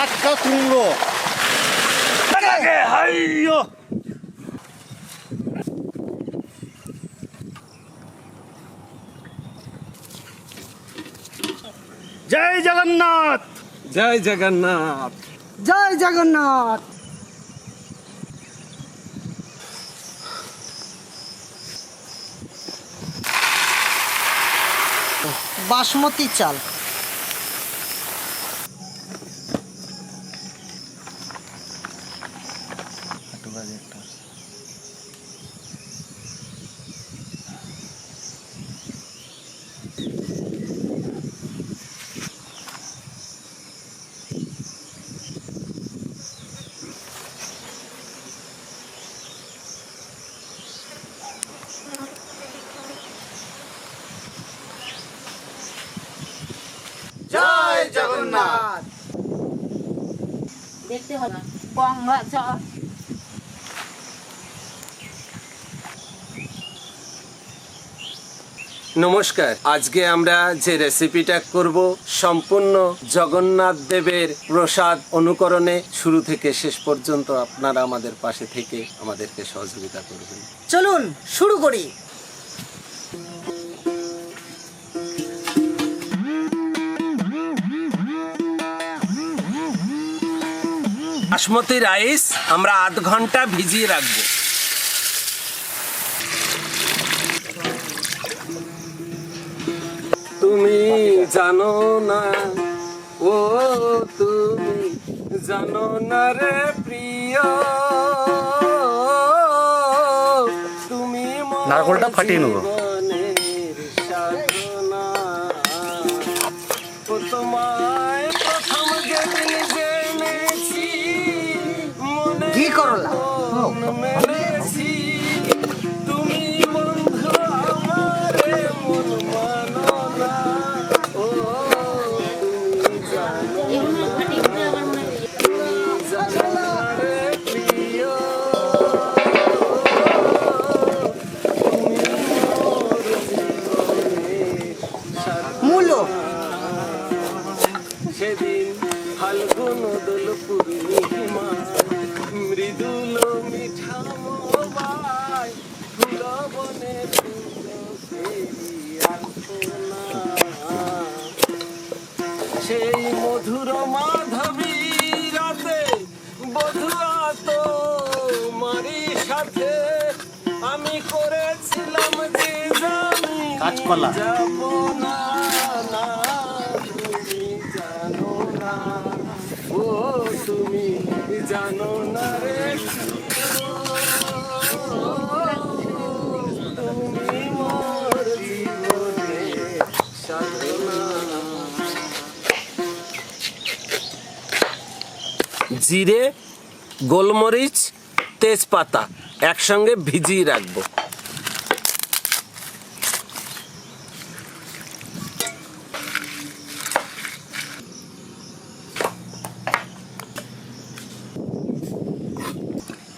টাটকা কুমড়ো। জয় জগন্নাথ, জয় জগন্নাথ, জয় জগন্নাথ। বাসমতি চাল, জয় জগন্নাথ। দেখতে হবে গঙ্গা জল। নমস্কার। আজকে আমরা যে রেসিপিটা করব সম্পূর্ণ জগন্নাথ দেবের প্রসাদ অনুকরণে, শুরু থেকে শেষ পর্যন্ত আপনারা আমাদের পাশে থেকে আমাদেরকে সহযোগিতা করবেন। চলুন শুরু করি। বাসমতি রাইস আমরা 8 ঘন্টা ভিজিয়ে রাখবো। তুমি জানো না, ও তুমি জানো না রে প্রিয়, তুমি নারকেলটা ফাটিয়ে নেবো। তোমায় প্রথম যেদিন জেনেছি, ঘি করলা মেনেছি, তুমি বন্ধু আমারে মন মানো না, ও তুমি জানো না রে প্রিয়, মূলো, সেদিন ফাল্গুন দোল পূর্ণিমা, মৃদুল মিঠা মোবাই, ফুল বনে সেই মধুর মাধবী রাতে বধুয়া তোমারই সাথে আমি করেছিলাম যে জানি কাঁচকলা। যাব না, না তুমি জানো না, ও তুমি জানো না রে, তুমি মোর জীবনে সাধনা। জিরে, গোলমরিচ, তেজপাতা একসঙ্গে ভিজিয়ে রাখবো।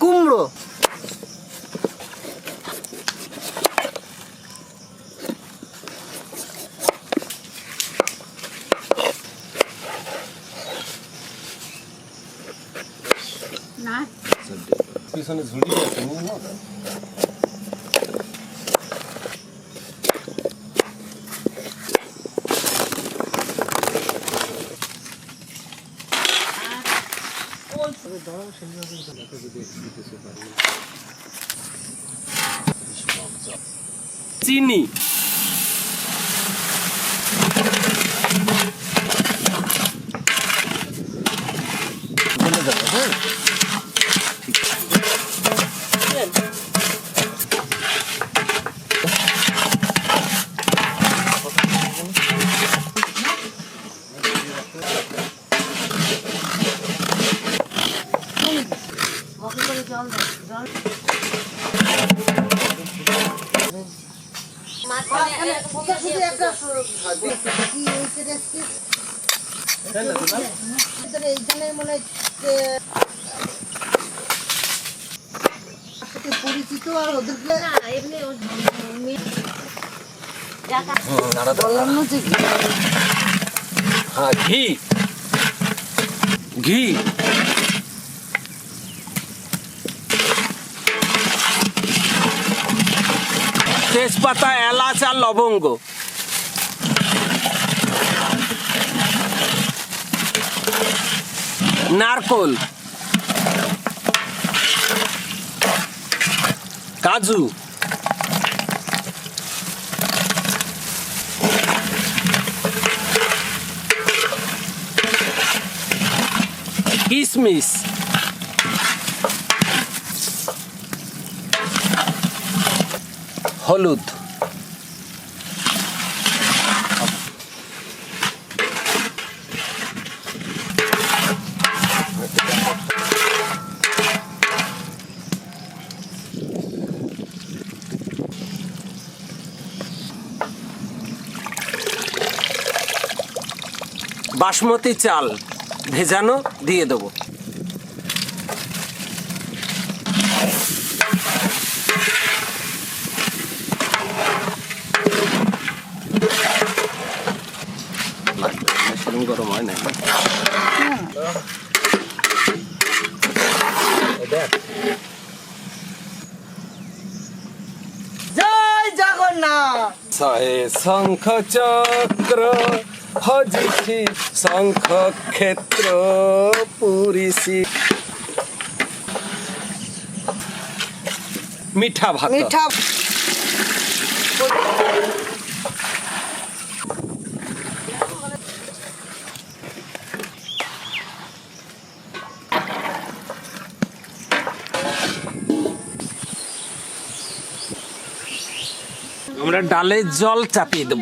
কুমড়ো, না পিছনে ঝুড়ি আছে না? চিনি, জল জল পরিচিত আর ওদেরকে বললাম না যে ঘি। ঘি, তেজপাতা, এলাচ আর লবঙ্গ, নারকোল, কাজু, কিশমিশ, হলুদ, বাসমতি চাল ভেজানো দিয়ে দেবো। গরম হয় না। জয় জগন্নাথ। ছয়ে শঙ্খ চক্র হজিছি, শঙ্খ ক্ষেত্র পুরিছি। মিঠা ভাত, মিঠা আমরা ডালের জল চাপিয়ে দেব,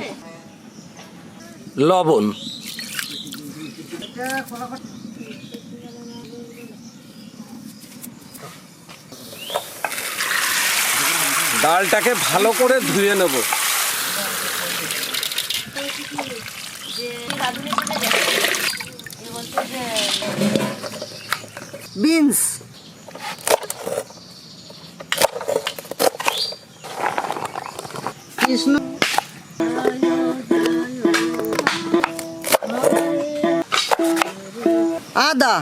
লবণ, ডালটাকে ভালো করে ধুয়ে নেব। বিনস, কৃষ্ণ, আদা,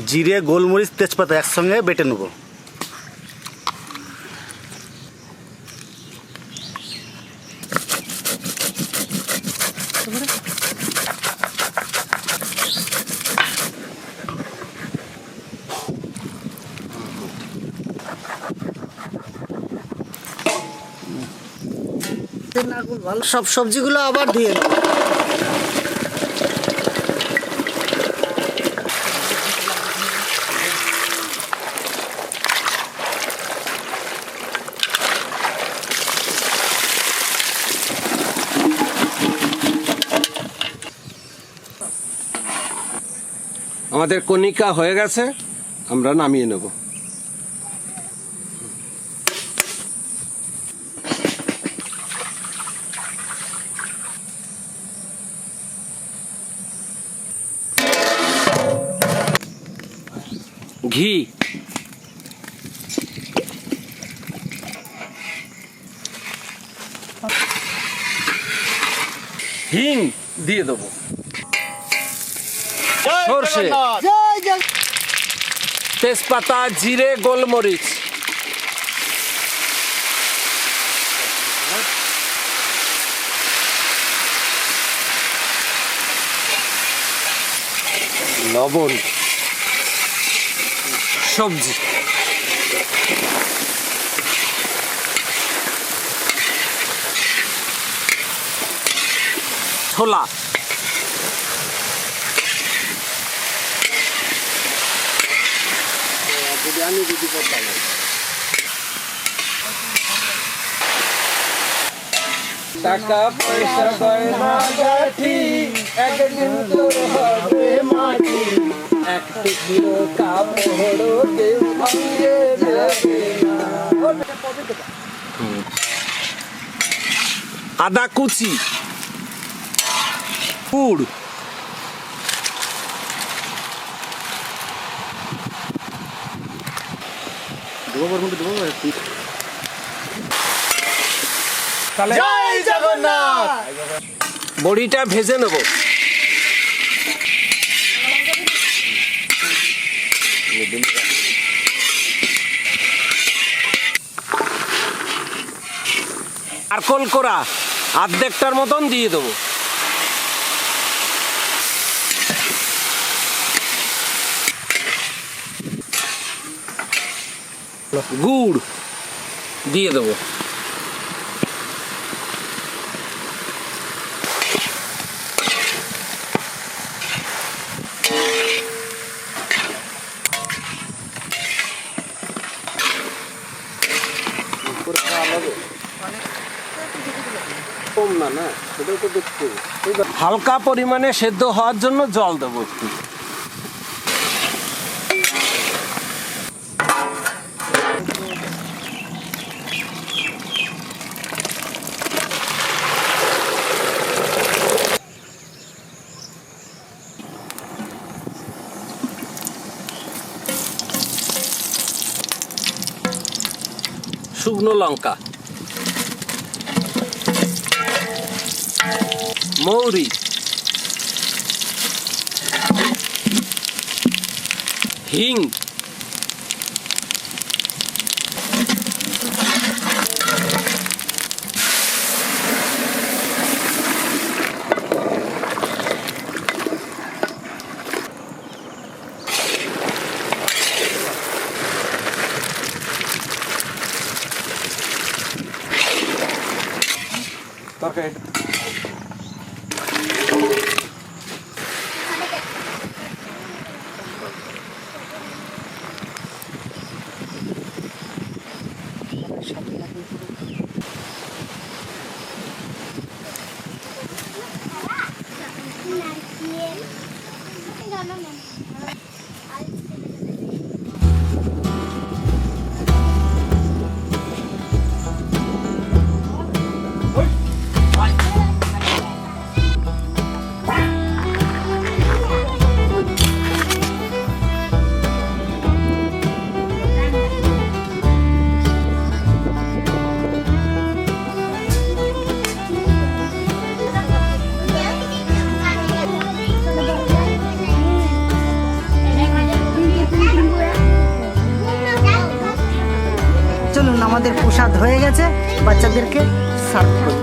জিরে, গোলমরিচ, তেজপাতা একসঙ্গে বেটে নেব। সব সবজিগুলো আবার ধুয়ে নেব। আমাদের কণিকা হয়ে গেছে, আমরা নামিয়ে নেব। ঘি, হিং দিয়ে দেবো, সর্ষে, জয় জগন্নাথ। তেজপাতা, জিরে, গোলমরিচ, লবণ, সবজি, ছোলা, টাকা পয়সা গয়না গাঠি একদিন তোর হবে মাটি, এক টুকরো কাপড় কেউ ভাঙিয়ে দেবে না। আদা কুচি, গুড়, জয় জগন্নাথ। বড়িটা ভেজে নেব। নারকোল কোড়া অর্ধেকটার মতন দিয়ে দেবো। গুড় দিয়ে দেবো। হালকা পরিমাণে সেদ্ধ হওয়ার জন্য জল দেবো একটু। শুকনো লঙ্কা, মৌরি, হিং, তরকারি আমাদের প্রসাদ হয়ে গেছে, বাচ্চাদেরকে সার্ভ করি।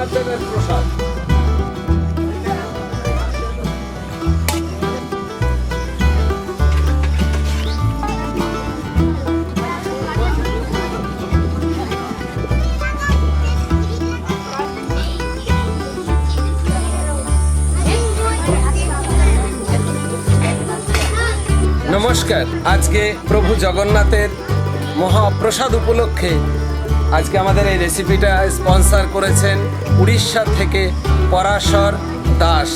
জগন্নাথ দেবের প্রসাদ। নমস্কার। আজকে প্রভু জগন্নাথের মহাপ্রসাদ উপলক্ষে আজকে আমাদের এই রেসিপিটা স্পন্সর করেছেন উড়িষ্যা থেকে পরাশর দাস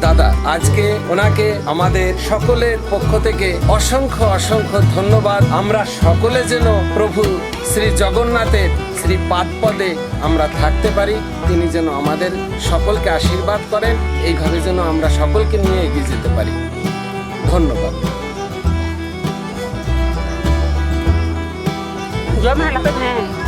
দাদা। আজকে ওনাকে আমাদের সকলের পক্ষ থেকে অসংখ্য অসংখ্য ধন্যবাদ। আমরা সকলে যেন প্রভু শ্রী জগন্নাথের শ্রী পাদপদে আমরা থাকতে পারি, তিনি যেন আমাদের সকলকে আশীর্বাদ করেন, এইভাবে যেন আমরা সকলকে নিয়ে এগিয়ে যেতে পারি। ধন্যবাদ। जो मैं लगता है